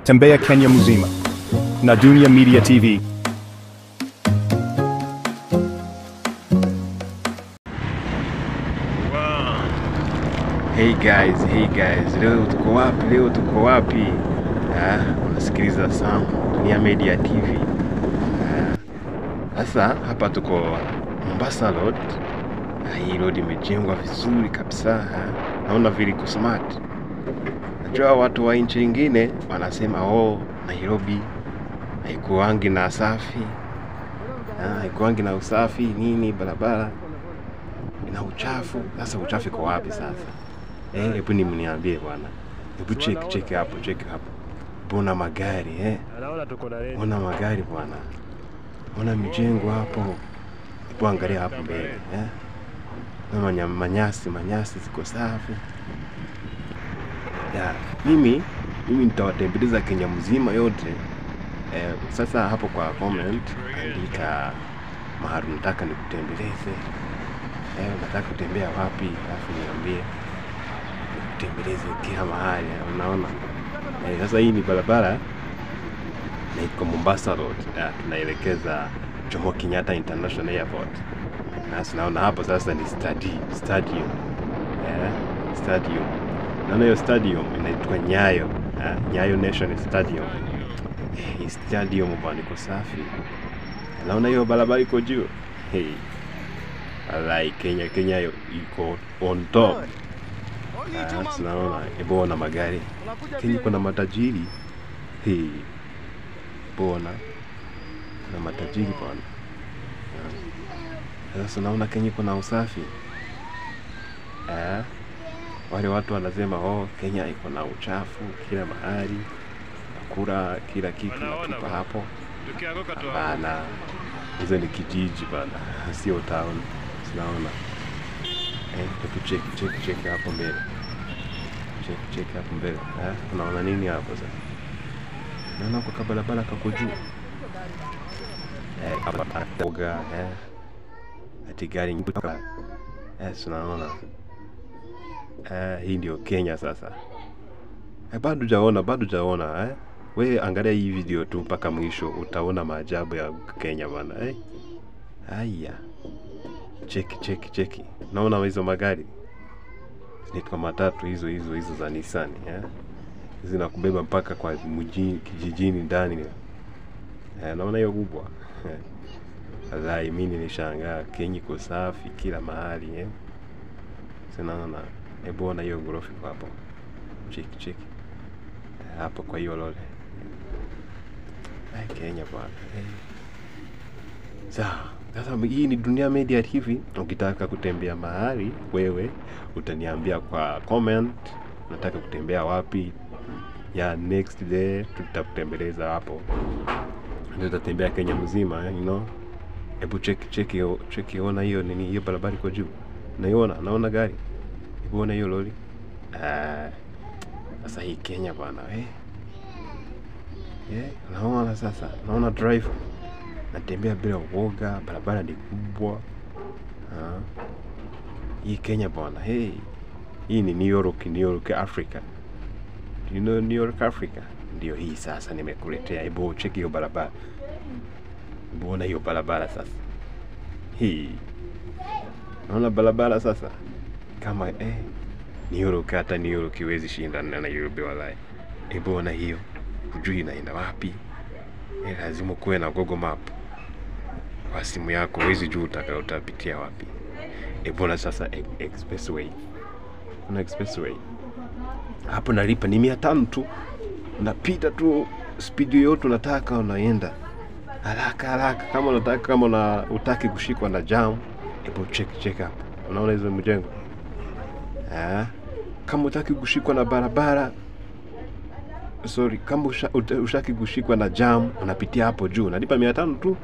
Tembea Kenya mzima na Dunia Media TV. Hey guys, leo tuko wapi? Unasikiliza Sam Dunia Media TV. Sasa hapa tuko Mombasa Road. Hii road imejengwa vizuri kabisa. Naona vile ku smart. Najua watu wa nchi nyingine wanasema Nairobi haikuangi na safi. Haikuangi na usafi nini, barabara ina uchafu. Sasa uchafu kwa wapi sasa? Hebu mniambie bwana. Hebu check hapo. Bona magari Ona magari bwana. Ona mijengo hapo. Hebu angalia hapo mbele na manyasi ziko safi. Mimi nitawatembeleza Kenya mzima yote. Sasa hapo kwa comment andika mahali unataka nikutembeleze. Unataka kutembea wapi? Alafu niambie nikutembeleze kila mahali. Unaona? Sasa hii ni barabara na iko Mombasa Road. Tunaelekeza Jomo Kenyatta International Airport. Sasa naona hapo sasa ni stadium. Stadium. Naona hiyo stadium inaitwa Nyayo National Stadium. Hii stadium bwana iko safi. Naona hiyo barabara iko juu. Kenya iko on top. Naona ebona magari. Kenya kuna matajiri. Bona na matajiri bwana. Sasa naona Kenya kuna usafi. Wale watu wanasema Kenya iko na uchafu kila mahali. Nakula kila kitu natupa hapo. Bana, hizo ni kijiji bana, sio town. Naona check hapo mbele. Check hapo mbele. Unaona nini hapo sasa? Naona kwa barabara kako juu. Oga ati gari nyuka. Unaona. Hii ndio Kenya sasa. Bado jaona. Wewe angalia hii video tu mpaka mwisho utaona maajabu ya Kenya bana. Haya. Check. Naona hizo magari. Zinaitwa matatu hizo za Nissan, zinakubeba mpaka kwa kijijini ndani. Naona hiyo kubwa. Wallahi mimi nilishangaa Kenya iko safi kila mahali. Sinaona ebona hiyo ghorofa hapo. Check. Hapo kwa hiyo lole. Kenya bwana. Sasa hii ni Dunia Media TV. Ukitaka kutembea mahali wewe utaniambia kwa comment unataka kutembea wapi. Next day tutakutembeleza hapo. Tutatembea Kenya mzima, Hebu check ona hiyo nini, hiyo barabara iko juu. Naona gari. Hebu ona hiyo lori. Sasa hii Kenya bwana, naona sasa, naona drive natembea bila uoga, barabara ni kubwa. Hii Kenya bwana, hii ni New York Africa. You know New York Africa? Ndio hii sasa nimekuletea. Hebu check hiyo barabara. Hebu ona hiyo barabara sasa. Naona barabara sasa kama New York iwezi shindana na Nairobi wallahi. Hebu ona hiyo. Hujui inaenda wapi? Lazima kuwe na Google Map kwa simu yako, huwezi jua utapitia wapi. Hebu ona sasa expressway. Una expressway. Hapo nalipa ni 500 tu. Unapita tu speed yote unataka, unaenda haraka kama utaki kushikwa na jam. Hebu check hapo. Unaona hizo mjengo? Kama utaki kushikwa na barabara, kama ushaki kushikwa na jam, unapitia hapo juu. Unalipa 500 tu.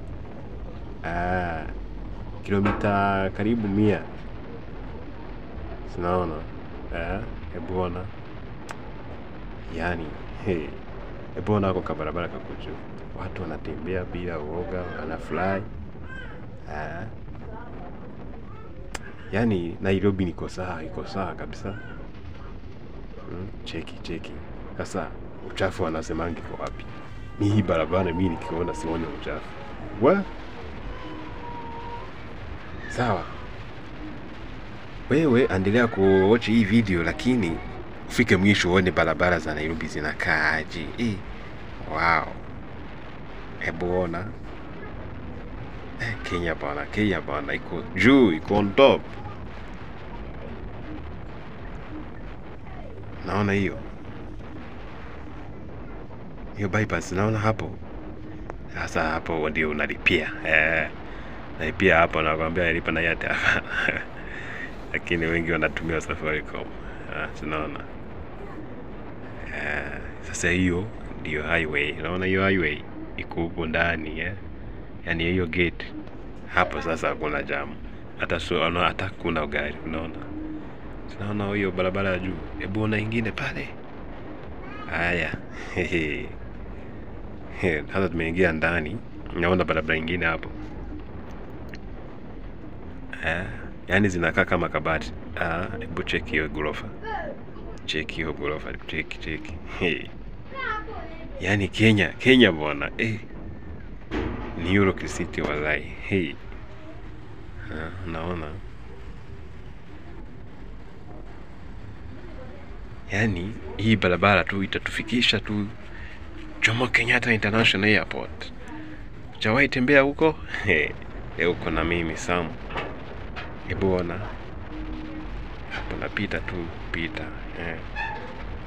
Kilomita karibu 100. Unaona? Hebu ona. Hebu ona kwa barabara kako juu. Watu wanatembea bila uoga, wanafly. Nairobi iko sawa kabisa. Cheki. Sasa uchafu wanasemangi kwa wapi? Ni hii barabara mimi nikiona sioni uchafu. Sawa. Wewe endelea kuwatch hii video, lakini ufike mwisho uone barabara za Nairobi zinakaa aje. Wow. Hebu ona. Kenya bana iko juu, iko on top. Naona hiyo bypass, naona hapo. Sasa hapo ndio unalipia. Nalipia hapo, nakwambia nalipa na Airtel. Lakini wengi wanatumia Safaricom. Tunaona. Sasa hiyo ndio highway. Unaona hiyo highway iko huko ndani, Yaani hiyo gate. Hapo sasa hakuna jam. Hata kuna gari, unaona. Tunaona hiyo barabara ya juu. Hebu ona ingine pale. Haya. Sasa tumeingia ndani. Naona barabara nyingine hapo. Yaani zinakaa kama kabati. Hebu check hiyo ghorofa. Check hiyo ghorofa. Check. Yaani Kenya bwana. New York City wallahi. Naona. Yaani hii barabara tu itatufikisha tu Jomo Kenyatta International Airport. Hujawahi tembea huko? Leo uko na mimi Sam. Hebu ona. Hapo napita tu, pita.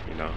You know.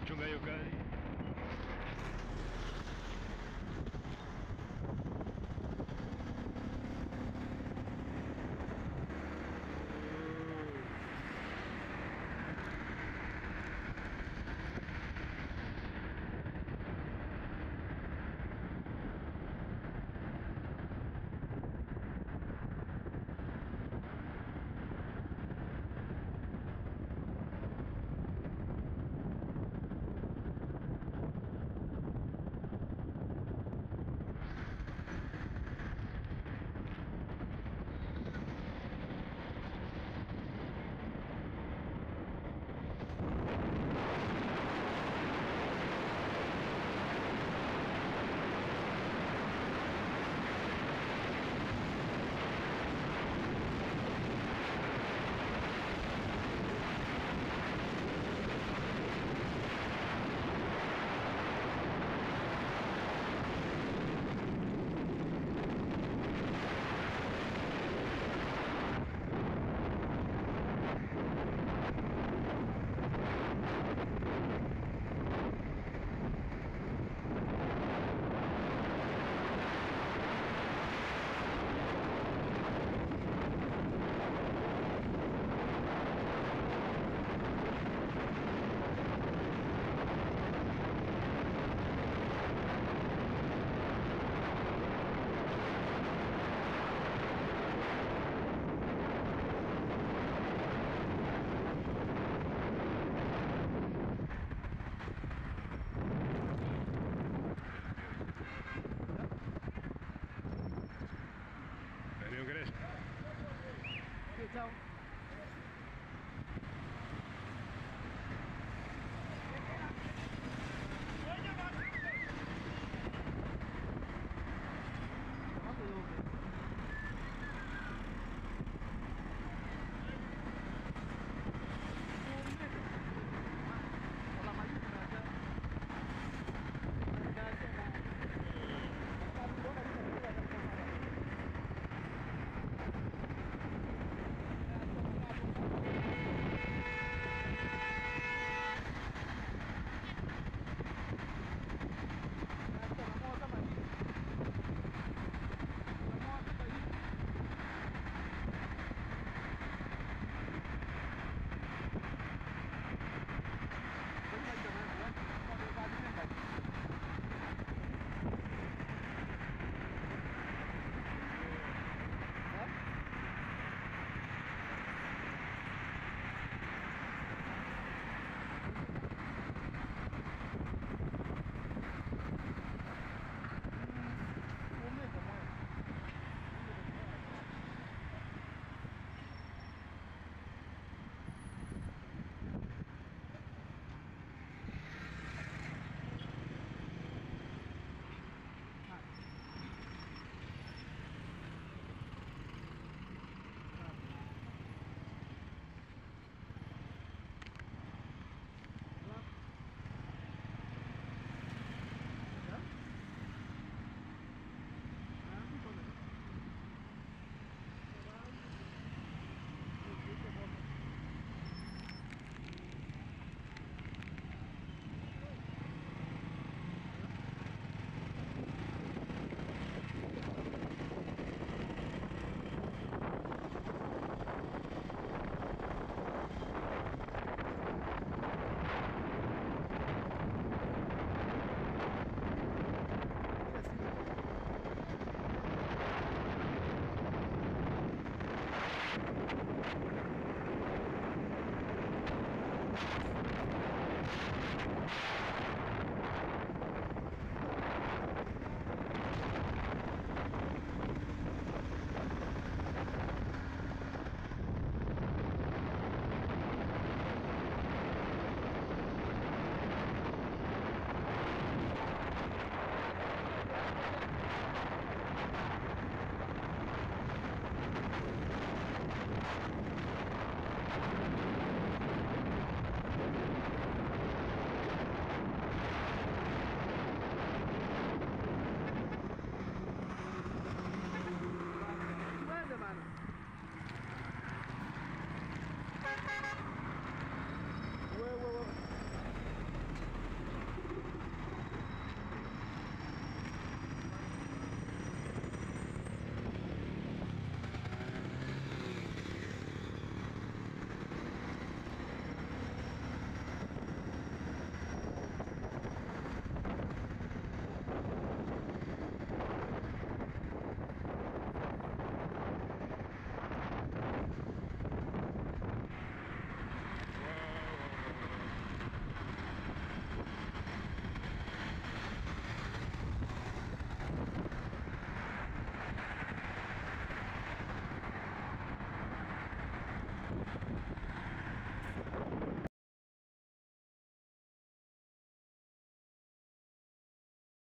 chunga hiyo gari.